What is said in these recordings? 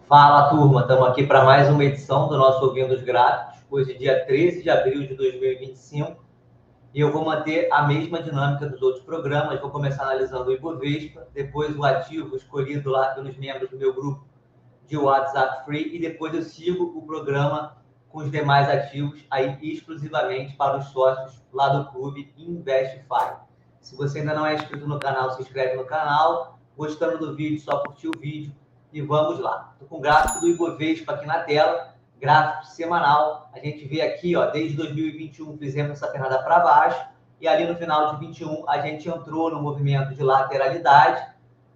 Fala, turma, estamos aqui para mais uma edição do nosso Ouvindo os Gráficos, hoje dia 13 de abril de 2025, e eu vou manter a mesma dinâmica dos outros programas. Vou começar analisando o Ibovespa, depois o ativo escolhido lá pelos membros do meu grupo de WhatsApp Free, e depois eu sigo o programa com os demais ativos aí exclusivamente para os sócios lá do clube InvestFi. Se você ainda não é inscrito no canal, se inscreve no canal. Gostando do vídeo, só curtir o vídeo e vamos lá. Estou com o gráfico do Ibovespa aqui na tela, gráfico semanal. A gente vê aqui, ó, desde 2021 fizemos essa pernada para baixo e ali no final de 21 a gente entrou no movimento de lateralidade.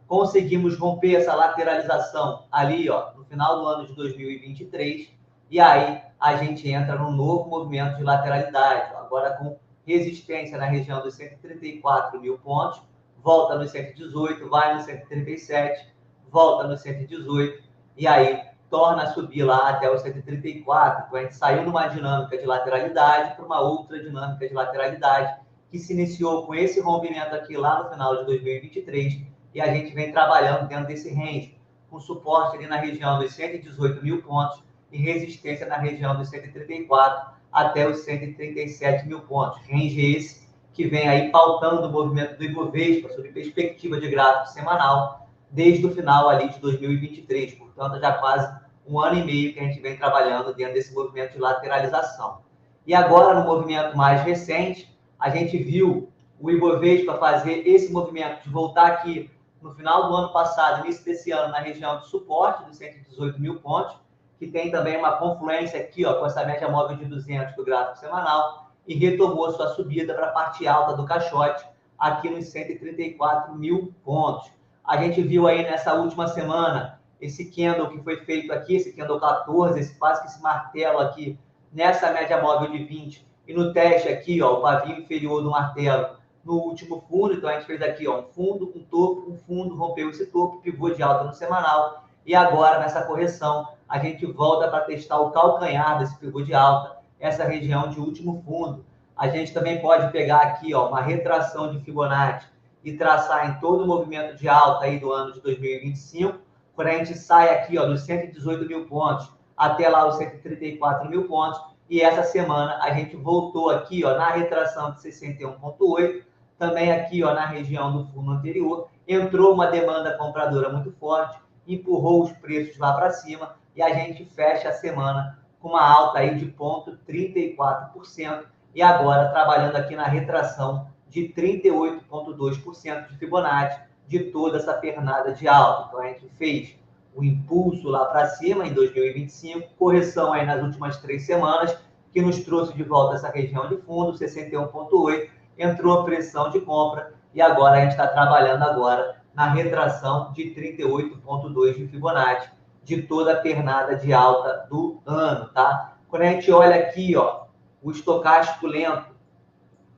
Conseguimos romper essa lateralização ali, ó, no final do ano de 2023, e aí a gente entra num novo movimento de lateralidade, ó, agora com resistência na região dos 134 mil pontos, volta nos 118, vai nos 137, volta nos 118, e aí torna a subir lá até os 134. Então a gente saiu numa dinâmica de lateralidade para uma outra dinâmica de lateralidade, que se iniciou com esse rompimento aqui lá no final de 2023, e a gente vem trabalhando dentro desse range, com suporte ali na região dos 118 mil pontos e resistência na região dos 134 até os 137 mil pontos. Range esse que vem aí pautando o movimento do Ibovespa sob perspectiva de gráfico semanal desde o final ali de 2023. Portanto, já quase um ano e meio que a gente vem trabalhando dentro desse movimento de lateralização. E agora, no movimento mais recente, a gente viu o Ibovespa fazer esse movimento de voltar aqui no final do ano passado, início desse ano, na região de suporte dos 118 mil pontos, que tem também uma confluência aqui, ó, com essa média móvel de 200 do gráfico semanal, e retomou sua subida para a parte alta do caixote, aqui nos 134 mil pontos. A gente viu aí nessa última semana esse candle que foi feito aqui, esse candle 14, esse quase que esse martelo aqui, nessa média móvel de 20, e no teste aqui, ó, o pavio inferior do martelo, no último fundo. Então a gente fez aqui, ó, um fundo, um topo, um fundo, rompeu esse topo, pivô de alta no semanal, e agora nessa correção a gente volta para testar o calcanhar desse pivô de alta, essa região de último fundo. A gente também pode pegar aqui, ó, uma retração de Fibonacci e traçar em todo o movimento de alta aí do ano de 2025, quando a gente sai aqui, ó, dos 118 mil pontos até lá os 134 mil pontos, e essa semana a gente voltou aqui, ó, na retração de 61,8, também aqui, ó, na região do fundo anterior, entrou uma demanda compradora muito forte, empurrou os preços lá para cima, e a gente fecha a semana com uma alta aí de 0,34%, e agora trabalhando aqui na retração de 38,2% de Fibonacci de toda essa pernada de alta. Então a gente fez o impulso lá para cima em 2025, correção aí nas últimas 3 semanas, que nos trouxe de volta essa região de fundo, 61,8, entrou a pressão de compra, e agora a gente está trabalhando agora na retração de 38,2 de Fibonacci, de toda a pernada de alta do ano, tá? Quando a gente olha aqui, ó, o estocástico lento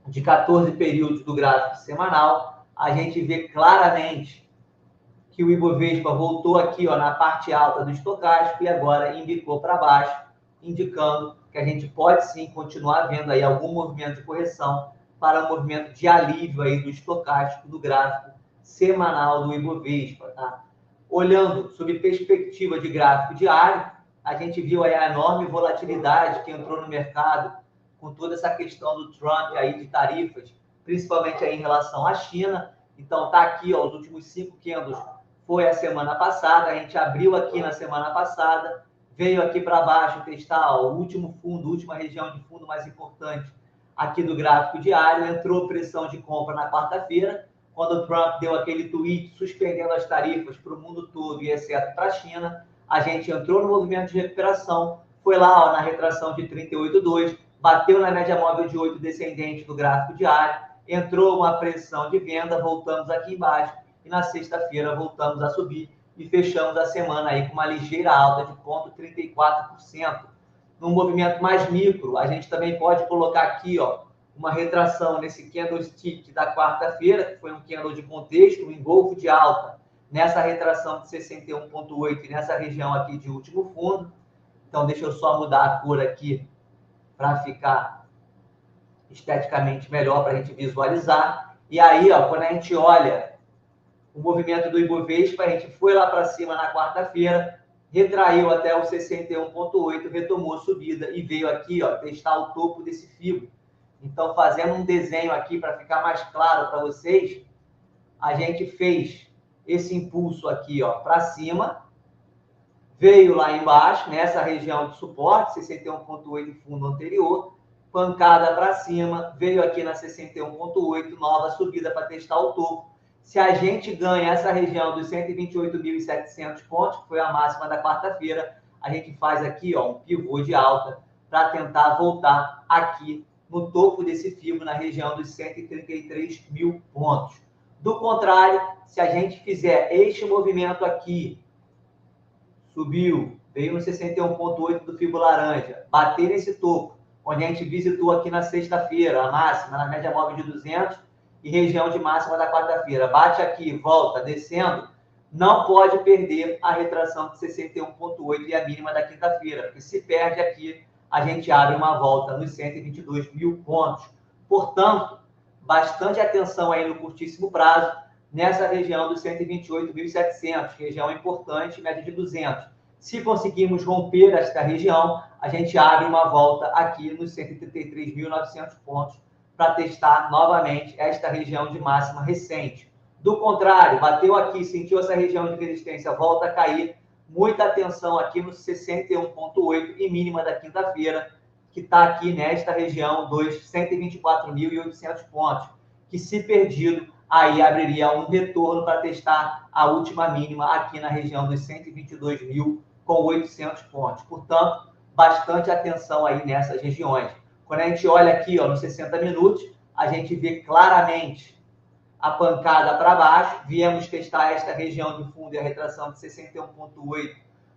de 14 períodos do gráfico semanal, a gente vê claramente que o Ibovespa voltou aqui, ó, na parte alta do estocástico e agora embicou para baixo, indicando que a gente pode sim continuar vendo aí algum movimento de correção para um movimento de alívio aí do estocástico do gráfico semanal do Ibovespa, tá? Olhando sob perspectiva de gráfico diário, a gente viu aí a enorme volatilidade que entrou no mercado com toda essa questão do Trump aí de tarifas, principalmente aí em relação à China. Então tá aqui, ó, os últimos 5 candles foi a semana passada, a gente abriu aqui na semana passada, veio aqui para baixo testar, ó, o último fundo, a última região de fundo mais importante aqui do gráfico diário, entrou pressão de compra na quarta-feira, quando o Trump deu aquele tweet suspendendo as tarifas para o mundo todo e exceto para a China, a gente entrou no movimento de recuperação, foi lá, ó, na retração de 38,2, bateu na média móvel de 8 descendente do gráfico diário, entrou uma pressão de venda, voltamos aqui embaixo, e na sexta-feira voltamos a subir e fechamos a semana aí com uma ligeira alta de 0,34%. Num movimento mais micro, a gente também pode colocar aqui, ó, uma retração nesse candlestick da quarta-feira, que foi um candle de contexto, um engolfo de alta, nessa retração de 61,8 e nessa região aqui de último fundo. Então, deixa eu só mudar a cor aqui para ficar esteticamente melhor para a gente visualizar. E aí, ó, quando a gente olha o movimento do Ibovespa, a gente foi lá para cima na quarta-feira, retraiu até o 61,8, retomou subida e veio aqui, ó, testar o topo desse fibo. Então, fazendo um desenho aqui para ficar mais claro para vocês, a gente fez esse impulso aqui, ó, para cima, veio lá embaixo, nessa região de suporte, 61,8 fundo anterior, pancada para cima, veio aqui na 61,8, nova subida para testar o topo. Se a gente ganha essa região dos 128.700 pontos, que foi a máxima da quarta-feira, a gente faz aqui, ó, um pivô de alta para tentar voltar aqui no topo desse fibo, na região dos 133 mil pontos. Do contrário, se a gente fizer este movimento aqui, subiu, veio no 61,8 do fibo laranja, bater nesse topo, onde a gente visitou aqui na sexta-feira, a máxima, na média móvel de 200 e região de máxima da quarta-feira. Bate aqui, volta, descendo, não pode perder a retração de 61,8 e a mínima da quinta-feira, porque se perde aqui, a gente abre uma volta nos 122 mil pontos. Portanto, bastante atenção aí no curtíssimo prazo, nessa região dos 128.700, região importante, média de 200. Se conseguirmos romper esta região, a gente abre uma volta aqui nos 133.900 pontos para testar novamente esta região de máxima recente. Do contrário, bateu aqui, sentiu essa região de resistência, volta a cair. Muita atenção aqui no 61,8 e mínima da quinta-feira, que está aqui nesta região dos 124.800 pontos, que se perdido, aí abriria um retorno para testar a última mínima aqui na região dos 122.800 pontos. Portanto, bastante atenção aí nessas regiões. Quando a gente olha aqui, ó, nos 60 minutos, a gente vê claramente a pancada para baixo. Viemos testar esta região de fundo e a retração de 61,8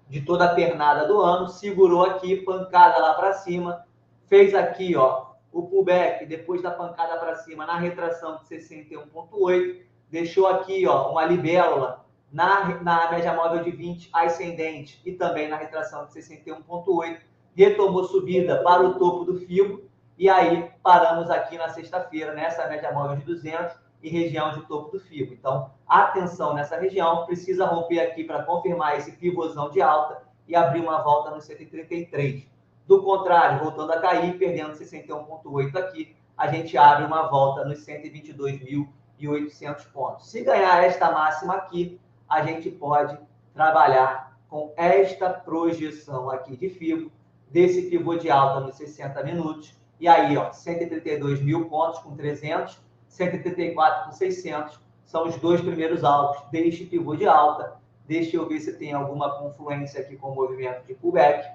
de toda a pernada do ano. Segurou aqui, pancada lá para cima. Fez aqui, ó, o pullback depois da pancada para cima na retração de 61,8. Deixou aqui, ó, uma libélula na média móvel de 20 ascendente e também na retração de 61,8. Retomou subida para o topo do fibo e aí paramos aqui na sexta-feira, nessa média móvel de 200 e região de topo do fibo. Então, atenção nessa região, precisa romper aqui para confirmar esse pivôzão de alta e abrir uma volta no 133. Do contrário, voltando a cair, perdendo 61,8 aqui, a gente abre uma volta nos 122.800 pontos. Se ganhar esta máxima aqui, a gente pode trabalhar com esta projeção aqui de fibo, desse pivô de alta nos 60 minutos, e aí, ó, 132 mil pontos com 300, 134 com 600, são os dois primeiros alvos deste pivô de alta. Deixa eu ver se tem alguma confluência aqui com o movimento de pullback.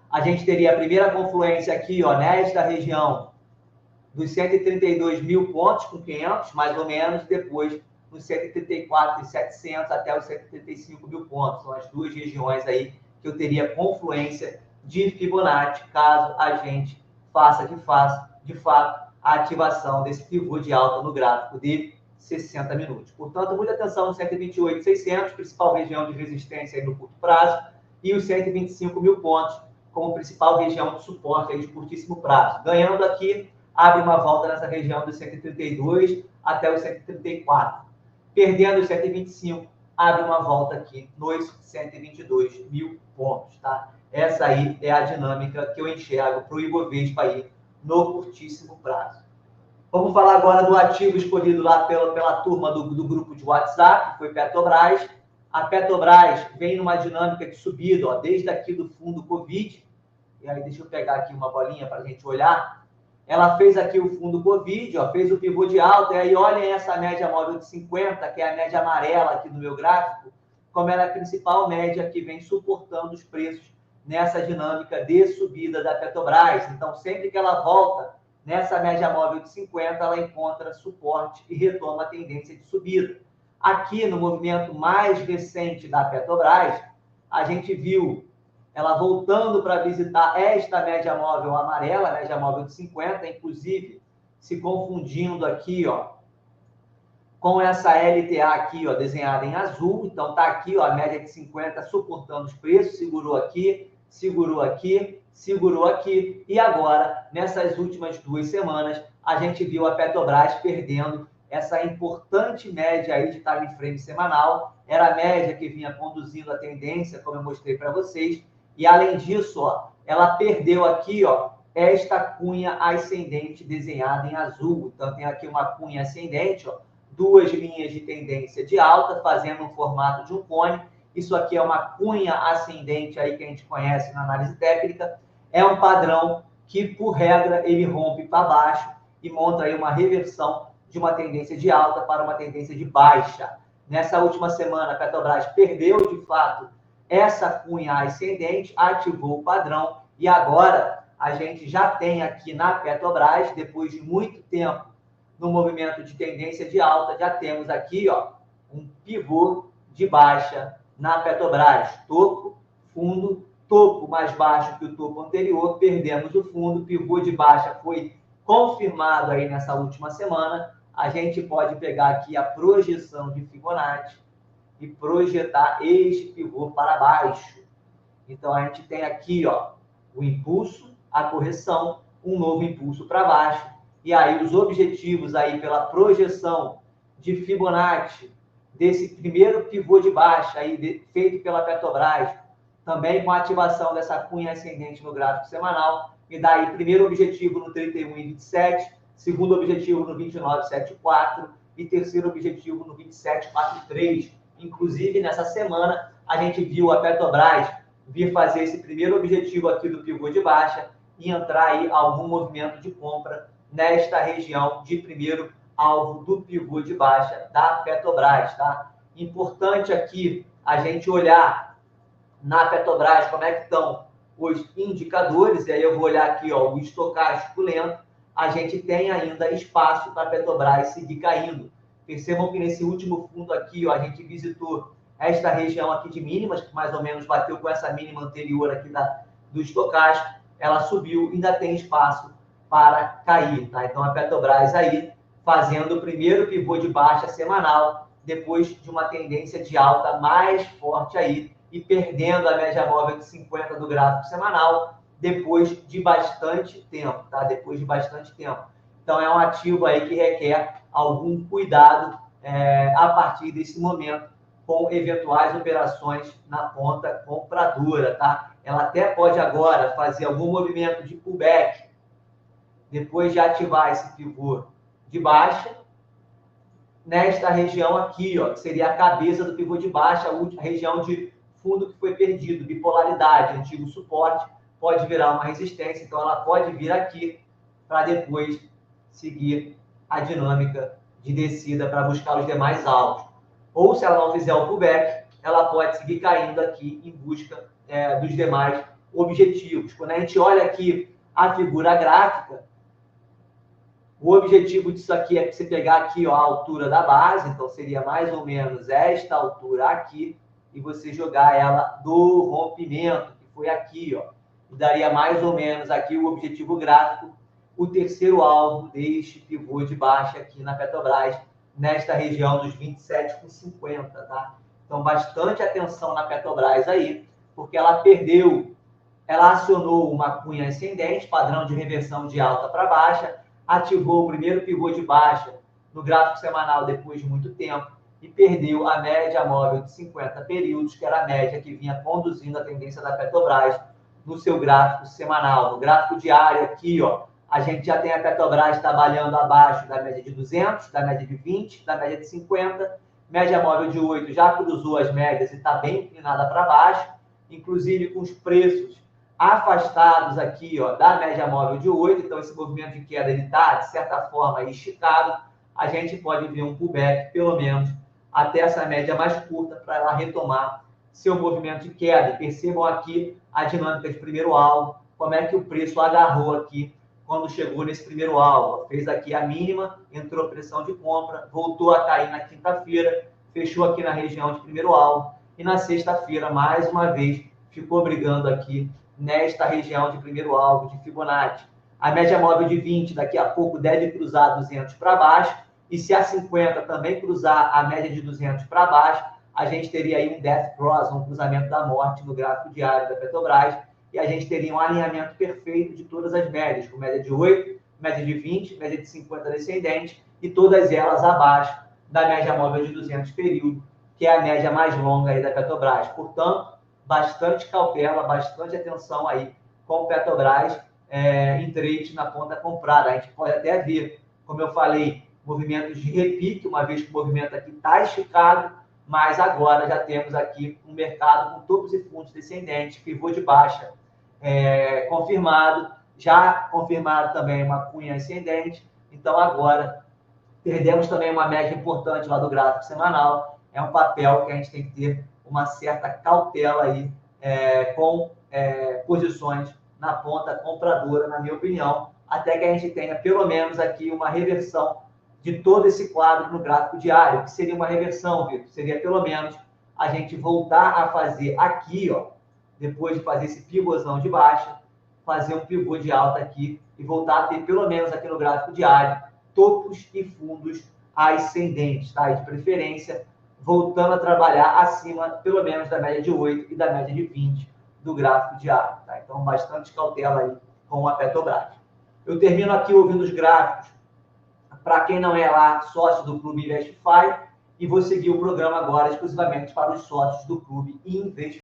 A gente teria a primeira confluência aqui, ó, nesta região dos 132 mil pontos com 500, mais ou menos, depois nos 134.700 até os 135 mil pontos. São as duas regiões aí que eu teria confluência de Fibonacci, caso a gente faça de fato a ativação desse pivô de alta no gráfico de 60 minutos. Portanto, muita atenção no 128.600, principal região de resistência aí no curto prazo, e os 125 mil pontos como principal região de suporte aí de curtíssimo prazo. Ganhando aqui, abre uma volta nessa região dos 132 até os 134. Perdendo os 125, abre uma volta aqui nos 122 mil pontos, tá? Essa aí é a dinâmica que eu enxergo para o Ibovespa aí no curtíssimo prazo. Vamos falar agora do ativo escolhido lá pela turma do grupo de WhatsApp, que foi Petrobras. A Petrobras vem numa dinâmica de subida, ó, desde aqui do fundo Covid. E aí, deixa eu pegar aqui uma bolinha para a gente olhar. Ela fez aqui o fundo Covid, ó, fez o pivô de alta, e aí olhem essa média móvel de 50, que é a média amarela aqui do meu gráfico, como ela é a principal média que vem suportando os preços nessa dinâmica de subida da Petrobras. Então, sempre que ela volta nessa média móvel de 50, ela encontra suporte e retoma a tendência de subida. Aqui, no movimento mais recente da Petrobras, a gente viu ela voltando para visitar esta média móvel amarela, média móvel de 50, inclusive se confundindo aqui, ó, com essa LTA aqui, ó, desenhada em azul. Então, tá aqui, ó, a média de 50 suportando os preços, segurou aqui, segurou aqui, segurou aqui. E agora, nessas últimas 2 semanas, a gente viu a Petrobras perdendo essa importante média aí de time frame semanal, era a média que vinha conduzindo a tendência, como eu mostrei para vocês, e além disso, ó, ela perdeu aqui, ó, esta cunha ascendente desenhada em azul. Então, tem aqui uma cunha ascendente, ó, duas linhas de tendência de alta, fazendo um formato de um cone. Isso aqui é uma cunha ascendente aí que a gente conhece na análise técnica. É um padrão que, por regra, ele rompe para baixo e monta aí uma reversão de uma tendência de alta para uma tendência de baixa. Nessa última semana, a Petrobras perdeu, de fato, essa cunha ascendente, ativou o padrão e agora a gente já tem aqui na Petrobras, depois de muito tempo no movimento de tendência de alta, já temos aqui, ó, um pivô de baixa na Petrobras. Topo, fundo, topo mais baixo que o topo anterior, perdemos o fundo, pivô de baixa foi confirmado aí nessa última semana. A gente pode pegar aqui a projeção de Fibonacci e projetar este pivô para baixo. Então, a gente tem aqui, ó, o impulso, a correção, um novo impulso para baixo. E aí, os objetivos aí pela projeção de Fibonacci, desse primeiro pivô de baixa aí, feito pela Petrobras, também com a ativação dessa cunha ascendente no gráfico semanal, me dá aí primeiro objetivo no 31,27, segundo objetivo no 29,74 e terceiro objetivo no 27,43. Inclusive, nessa semana, a gente viu a Petrobras vir fazer esse primeiro objetivo aqui do pivô de baixa e entrar aí algum movimento de compra nesta região de primeiro alvo do pivô de baixa da Petrobras, tá? Importante aqui a gente olhar na Petrobras como é que estão os indicadores, e aí eu vou olhar aqui, ó, o estocástico lento, a gente tem ainda espaço para a Petrobras seguir caindo. Percebam que nesse último fundo aqui, ó, a gente visitou esta região aqui de mínimas, que mais ou menos bateu com essa mínima anterior aqui do estocástico, ela subiu, ainda tem espaço para cair, tá? Então a Petrobras aí fazendo o primeiro pivô de baixa semanal, depois de uma tendência de alta mais forte aí, e perdendo a média móvel de 50 do gráfico semanal, depois de bastante tempo, tá? Depois de bastante tempo. Então, é um ativo aí que requer algum cuidado a partir desse momento, com eventuais operações na ponta compradora, tá? Ela até pode agora fazer algum movimento de pullback, depois de ativar esse pivô de baixa, nesta região aqui, ó, que seria a cabeça do pivô de baixa, a região de fundo que foi perdido, bipolaridade, antigo suporte, pode virar uma resistência, então ela pode vir aqui para depois seguir a dinâmica de descida para buscar os demais alvos. Ou se ela não fizer o pullback, ela pode seguir caindo aqui em busca dos demais objetivos. Quando a gente olha aqui a figura gráfica, o objetivo disso aqui é você pegar aqui, ó, a altura da base, então seria mais ou menos esta altura aqui, e você jogar ela do rompimento, que foi aqui, ó, e daria mais ou menos aqui o objetivo gráfico, o terceiro alvo deste pivô de baixa aqui na Petrobras, nesta região dos 27,50, tá? Então, bastante atenção na Petrobras aí, porque ela perdeu, ela acionou uma cunha ascendente, padrão de reversão de alta para baixa, ativou o primeiro pivô de baixa no gráfico semanal depois de muito tempo e perdeu a média móvel de 50 períodos, que era a média que vinha conduzindo a tendência da Petrobras no seu gráfico semanal. No gráfico diário aqui, ó, a gente já tem a Petrobras trabalhando abaixo da média de 200, da média de 20, da média de 50, média móvel de 8 já cruzou as médias e está bem inclinada para baixo, inclusive com os preços afastados aqui, ó, da média móvel de 8, então esse movimento de queda ele está, de certa forma, esticado, a gente pode ver um pullback, pelo menos, até essa média mais curta, para ela retomar seu movimento de queda. Percebam aqui a dinâmica de primeiro alvo, como é que o preço agarrou aqui quando chegou nesse primeiro alvo. Fez aqui a mínima, entrou pressão de compra, voltou a cair na quinta-feira, fechou aqui na região de primeiro alvo, e na sexta-feira, mais uma vez, ficou brigando aqui nesta região de primeiro alvo de Fibonacci. A média móvel de 20 daqui a pouco deve cruzar 200 para baixo, e se a 50 também cruzar a média de 200 para baixo, a gente teria aí um death cross, um cruzamento da morte no gráfico diário da Petrobras, e a gente teria um alinhamento perfeito de todas as médias, com média de 8, média de 20, média de 50 descendente, e todas elas abaixo da média móvel de 200 período, que é a média mais longa aí da Petrobras. Portanto, bastante cautela, bastante atenção aí com o Petrobras em trade na ponta comprada. A gente pode até ver, como eu falei, movimentos de repique, uma vez que o movimento aqui está esticado, mas agora já temos aqui um mercado com topos e fundos descendentes, pivô de baixa confirmado, já confirmado também uma cunha ascendente. Então, agora, perdemos também uma média importante lá do gráfico semanal. É um papel que a gente tem que ter uma certa cautela aí com posições na ponta compradora, na minha opinião, até que a gente tenha pelo menos aqui uma reversão de todo esse quadro no gráfico diário, que seria uma reversão, Vitor, seria pelo menos a gente voltar a fazer aqui, ó, depois de fazer esse pivôzão de baixa, fazer um pivô de alta aqui e voltar a ter pelo menos aqui no gráfico diário topos e fundos ascendentes, tá? E de preferência, voltando a trabalhar acima, pelo menos, da média de 8 e da média de 20 do gráfico diário, tá? Então, bastante cautela aí com a Petrobras. Eu termino aqui ouvindo os gráficos para quem não é lá sócio do Clube Investify, e vou seguir o programa agora exclusivamente para os sócios do Clube Investify.